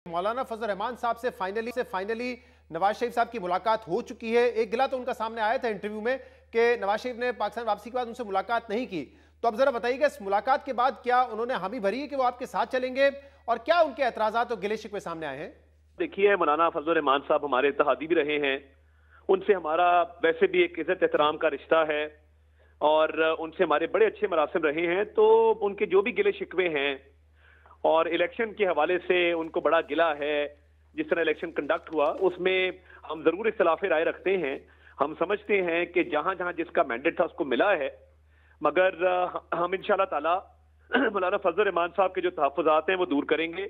मौलाना फजल रहमान साहब से फाइनली नवाज शरीफ साहब की मुलाकात हो चुकी है। एक गिला तो उनका सामने आया था इंटरव्यू में कि नवाज शरीफ ने पाकिस्तान वापसी के बाद उनसे मुलाकात नहीं की। तो अब जरा बताइएगा, इस मुलाकात के बाद क्या उन्होंने हामी भरी है कि वो आपके साथ चलेंगे, और क्या उनके एतराजात और गिले शिकवे सामने आए हैं? देखिए, मौलाना फजल रहमान साहब हमारे इत्तेहादी भी रहे हैं, उनसे हमारा वैसे भी एक इज्जत एहतराम का रिश्ता है और उनसे हमारे बड़े अच्छे मरासिम रहे हैं। तो उनके जो भी गिले शिकवे हैं और इलेक्शन के हवाले से उनको बड़ा गिला है, जिस तरह इलेक्शन कंडक्ट हुआ उसमें हम जरूर इख्तिलाफ राय रखते हैं। हम समझते हैं कि जहां जहां जिसका मैंडेट था उसको मिला है, मगर हम इंशाल्लाह ताला मौलाना फजल रहमान साहब के जो तहफ़्फ़ुज़ात हैं वो दूर करेंगे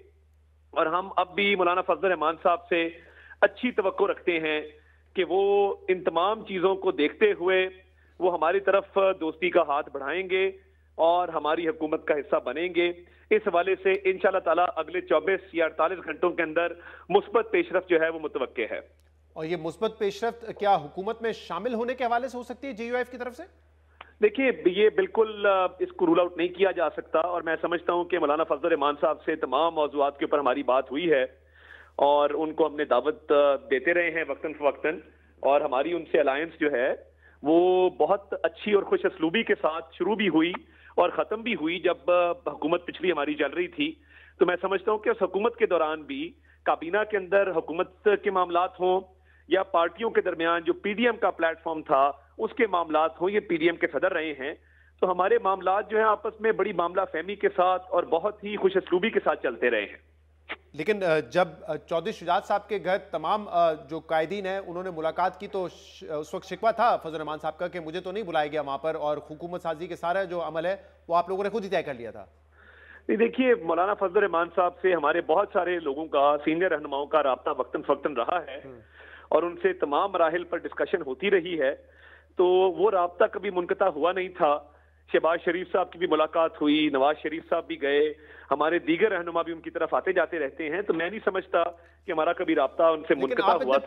और हम अब भी मौलाना फजल रहमान साहब से अच्छी तवक्को रखते हैं कि वो इन तमाम चीज़ों को देखते हुए वो हमारी तरफ दोस्ती का हाथ बढ़ाएंगे और हमारी हुकूमत का हिस्सा बनेंगे। इस हवाले से इंशाल्लाह ताला अगले 24 या 48 घंटों के अंदर मुस्बत पेशरफ्त जो है वो मुतवक्के है। और ये मुस्बत पेशरफ्त क्या हुकूमत में शामिल होने के हवाले से हो सकती है JUIF की तरफ से? देखिए, ये बिल्कुल इसको रूल आउट नहीं किया जा सकता और मैं समझता हूं कि मौलाना फजल रहमान साहब से तमाम मौज़ूआत के ऊपर हमारी बात हुई है और उनको हमने दावत देते रहे हैं वक्तन फवक्तन, और हमारी उनसे अलायंस जो है वो बहुत अच्छी और खुश असलूबी के साथ शुरू भी हुई और ख़त्म भी हुई जब हुकूमत पिछली हमारी चल रही थी। तो मैं समझता हूँ कि उस हुकूमत के दौरान भी काबीना के अंदर हुकूमत के मामलात हों या पार्टियों के दरमियान जो PDM का प्लेटफॉर्म था उसके मामलात हों, ये PDM के सदर रहे हैं। तो हमारे मामलात जो है आपस में बड़ी मामला फहमी के साथ और बहुत ही खुश असलूबी के साथ चलते रहे हैं। लेकिन जब चौधरी शुजात साहब के घर तमाम जो कायदीन हैं उन्होंने मुलाकात की तो उस वक्त शिकवा था फजल रहमान साहब का कि मुझे तो नहीं बुलाया गया वहां पर, और हुकूमत साजी के सारा जो अमल है वो आप लोगों ने खुद ही तय कर लिया था। नहीं, देखिए, मौलाना फजल रहमान साहब से हमारे बहुत सारे लोगों का, सीनियर रहनुमाओं का राब्ता वक्तन फवक्तन रहा है और उनसे तमाम मराहिल पर डिस्कशन होती रही है। तो वो राब्ता कभी मुनक़ता हुआ नहीं था। शहबाज शरीफ साहब की भी मुलाकात हुई, नवाज शरीफ साहब भी गए, हमारे दीगर रहनुमा भी उनकी तरफ आते जाते रहते हैं। तो मैं नहीं समझता कि हमारा कभी राब्ता उनसे मुनक़ता हुआ था।